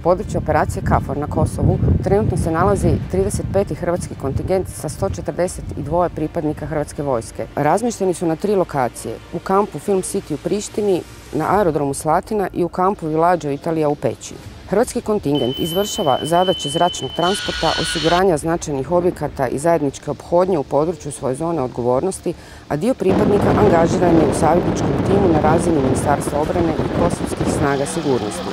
području operacije KFOR na Kosovu trenutno se nalazi 35. hrvatski kontingent sa 142 pripadnika Hrvatske vojske. Razmješteni su na 3 lokacije, u kampu Film City u Prištini, na aerodromu Slatina i u kampu Villaggio Italija u Peći. Hrvatski kontingent izvršava zadaće zračnog transporta, osiguranja značajnih objekata i zajedničke ophodnje u području svoje zone odgovornosti, a dio pripadnika angažiran je u savjetničkom timu na razini Ministarstva obrane i kosovskih snaga sigurnosti.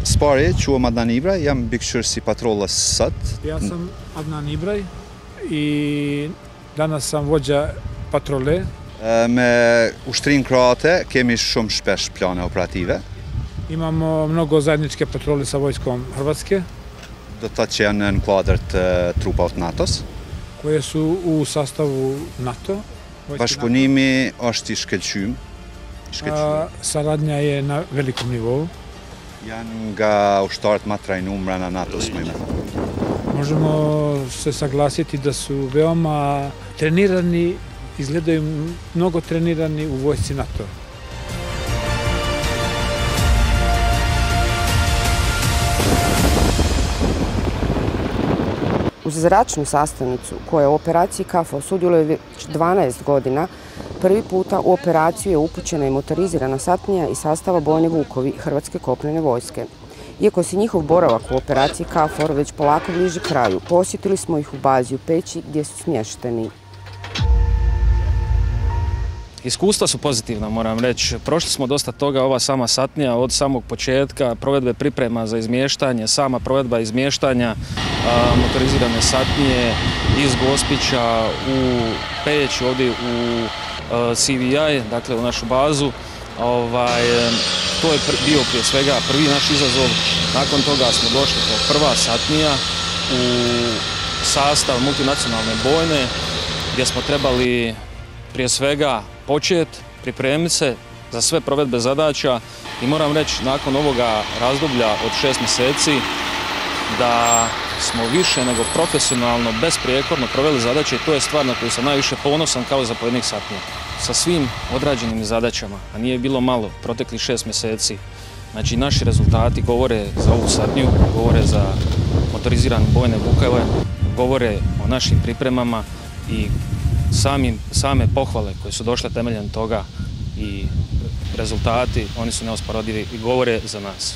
Spari, quhem Adnan Ibraj, jam mbikëqyrës si patrolla sot. Ja sam Adnan Ibraj i danas sam vođa patrole. Me ushtrinë kroate kemi shumë shpesh plane operative. Imamo mnogo zajedničke patrole sa vojskom Hrvatske. Do të thotë që janë në kuadër të trupave të NATO-s. Koje su u sastavu NATO. Bashkëpunimi është i shkëlqym. Saradnja je na velikom nivou. Janë nga ushtarët më trajnuar na NATO-s më. Možemo se saglasiti da su veoma trenirani, izgledaju mnogo trenirani u vojsci NATO. Uz zračnu sastavnicu koja u operaciji KFOR sudjeluje već 12 godina, prvi puta u operaciju je upućena i motorizirana satnija iz sastava bojne Vukovi Hrvatske kopnene vojske. Iako se njihov boravak u operaciji KFOR već polako bliži kraju, posjetili smo ih u bazi u Peći gdje su smješteni. Iskustva su pozitivna, moram reći. Prošli smo dosta toga, ova sama satnija od samog početka, provedbe priprema za izmještanje, sama provedba izmještanja motorizirane satnije iz Gospića u Peć, ovdje u CVI, dakle u našu bazu. To je bio prije svega prvi naš izazov. Nakon toga smo došli kao prva satnija u sastav multinacionalne bojne gdje smo trebali prije svega početi, pripremiti se za sve provedbe zadaća i moram reći nakon ovoga razdoblja od 6 mjeseci da smo više nego profesionalno, besprijekorno proveli zadaće i to je stvar na koju sam najviše ponosan kao zapovjednik satnije. Sa svim odrađenim zadaćama, a nije bilo malo, proteklih 6 mjeseci, znači naši rezultati govore za ovu satniju, govore za motorizirane bojne Vukove, govore o našim pripremama i same pohvale koje su došle temeljem toga i rezultati, oni su neusporedivi i govore za nas.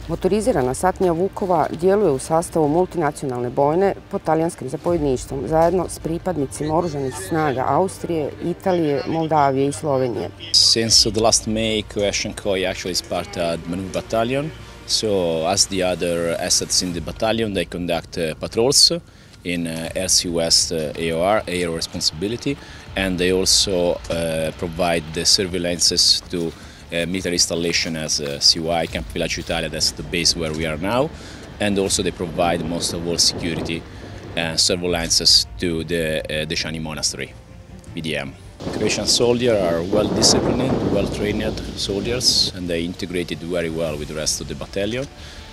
Motorizirana satnija Vukova djeluje u sastavu multinacionalne bojne pod talijanskim zapovjedništvom, zajedno s pripadnicima oružanih snaga Austrije, Italije, Moldavije i Slovenije. Since the last May, Croatian Koi actually is part of the Maneuver Battalion. So, as the other assets in the battalion, they conduct patrols in RCOS AOR, Air Responsibility, and they also provide the surveillances to military installation as CUI, Camp Villaggio Italia, that's the base where we are now, and also they provide most of all security and surveillances to the Deshani Monastery, BDM. Croatian soldiers are well-disciplined, well-trained soldiers, and they integrated very well with the rest of the battalion,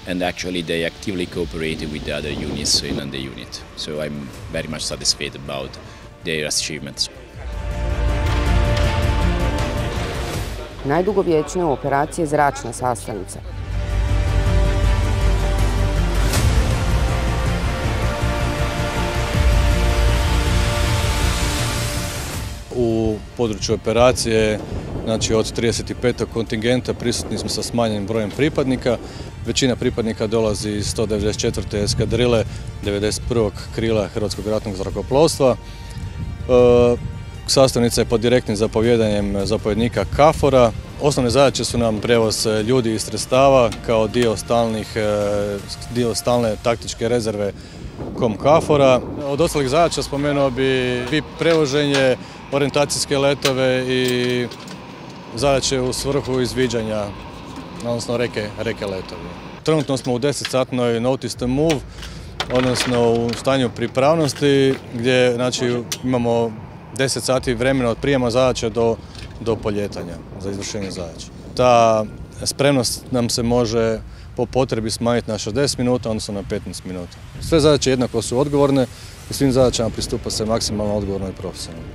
and actually they actively cooperated with the other units in the unit. So I'm very much satisfied about their achievements. Najdugovječnija u operaciji je zračna sastavnica. U području operacije, znači od 35. kontingenta prisutni smo sa smanjenim brojem pripadnika. Većina pripadnika dolazi iz 194. eskadrile 91. krila Hrvatskog ratnog zrakoplovstva. Sastavnica je pod direktnim zapovjedanjem zapovjednika KFOR-a. Osnovne zadaće su nam prijevoz ljudi i sredstava kao dio stalne taktičke rezerve KOM KFOR-a. Od ostalih zadaća spomenuo bi prevoženje, orijentacijske letove i zadaće u svrhu izviđanja, odnosno reke letovi. Trenutno smo u 10-satnoj notice to move, odnosno u stanju pripravnosti gdje znači, imamo 10 sati vremena od prijema zadaća do poljetanja za izvršenje zadaća. Ta spremnost nam se može po potrebi smanjiti na 60 minuta, odnosno na 15 minuta. Sve zadaće jednako su odgovorne i svim zadaćama pristupa se maksimalno odgovorno i profesionalno.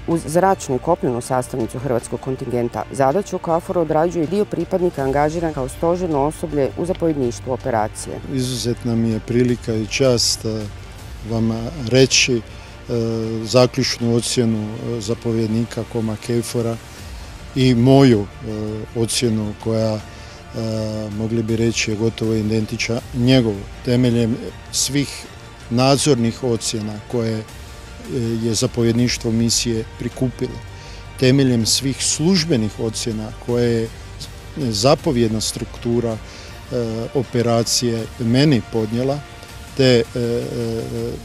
Uz zračnu i kopnenu sastavnicu hrvatskog kontingenta, zadaću u KFOR-u odrađuje dio pripadnika angažiran kao stožerno osoblje u zapovjedništvu operacije. Izuzetna mi je prilika i čast vam reći zaključnu ocjenu zapovjednika Koma KFOR-a i moju ocjenu koja, mogli bi reći, je gotovo identična njegovu. Temeljem svih nadzornih ocjena koje je zapovjedništvo misije prikupilo, temeljem svih službenih ocjena koje je zapovjedna struktura operacije meni podnijela, te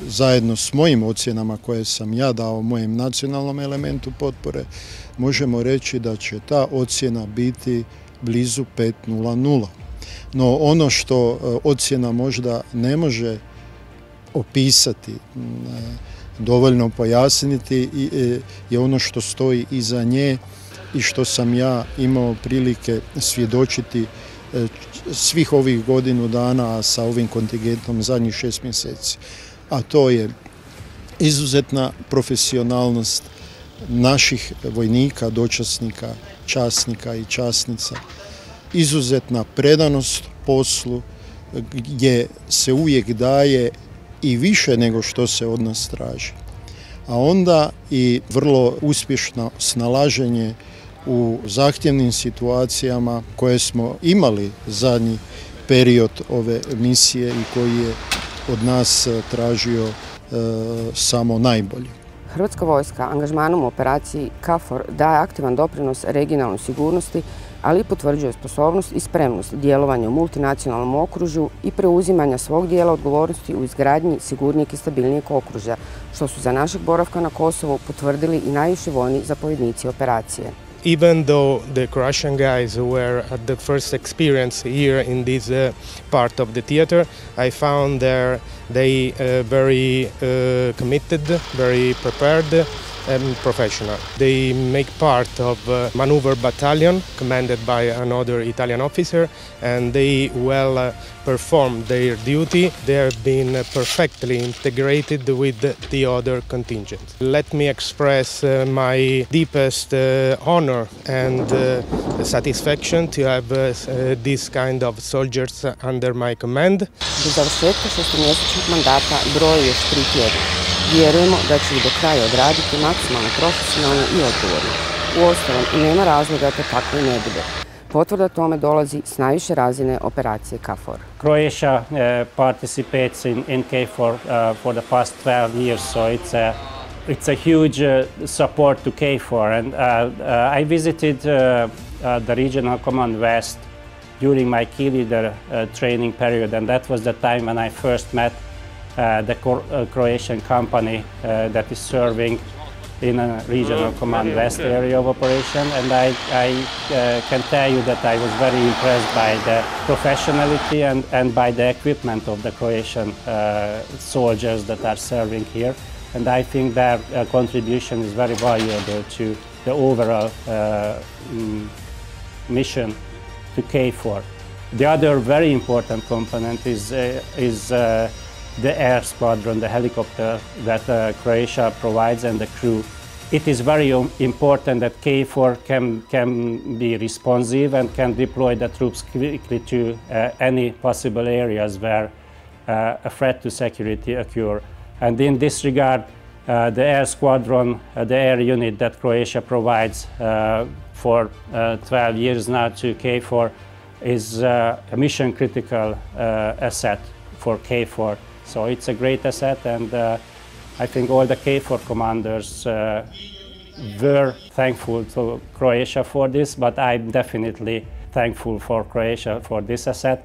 zajedno s mojim ocjenama koje sam ja dao mojem nacionalnom elementu potpore, možemo reći da će ta ocjena biti blizu 5.00. No ono što ocjena možda ne može opisati, dovoljno pojasniti, je ono što stoji iza nje i što sam ja imao prilike svjedočiti svih ovih godinu dana sa ovim kontingentom zadnjih 6 mjeseci. A to je izuzetna profesionalnost naših vojnika, dočasnika, časnika i časnica, izuzetna predanost poslu gdje se uvijek daje i više nego što se od nas traži. A onda i vrlo uspješno snalaženje u zahtjevnim situacijama koje smo imali zadnji period ove misije i koji je od nas tražio samo najbolje. Hrvatska vojska angažmanom u operaciji KFOR daje aktivan doprinos regionalnoj sigurnosti, ali i potvrđuje sposobnost i spremnost djelovanja u multinacionalnom okružju i preuzimanja svog dijela odgovornosti u izgradnji sigurnijeg i stabilnijeg okružja, što su za našeg boravka na Kosovu potvrdili i najviši vojni zapovjednici operacije. Even though the Croatian guys were at the first experience here in this part of the theater, I found they very committed, very prepared and professional. They make part of maneuver battalion commanded by another Italian officer, and they well perform their duty. They have been perfectly integrated with the other contingents. Let me express my deepest honor and satisfaction to have this kind of soldiers under my command. Do završetka šestomjesečnog mandata broje još 3 tjedna. Vjerujemo da će ih do kraja odraditi maksimalno profesionalno i odgovorno. Uostalom, nema razloga da to tako i ne bude. Potvrda tome dolazi s najviše razine operacije KFOR. Croatia participates in KFOR for the past 12 years, so it's a huge support to KFOR. And I visited the Regional Command West during my key leader training period, and that was the time when I first met the Croatian company that is serving in a Regional Command West area of operation, and I can tell you that I was very impressed by the professionality and by the equipment of the Croatian soldiers that are serving here, and I think their contribution is very valuable to the overall mission to KFOR. The other very important component is the air squadron, the helicopter that Croatia provides, and the crew. It is very important that KFOR can be responsive and can deploy the troops quickly to any possible areas where a threat to security occurs. And in this regard, the air squadron, the air unit that Croatia provides for 12 years now to KFOR is a mission-critical asset for KFOR. So it's a great asset, and I think all the KFOR commanders were thankful to Croatia for this, but I'm definitely thankful for Croatia for this asset.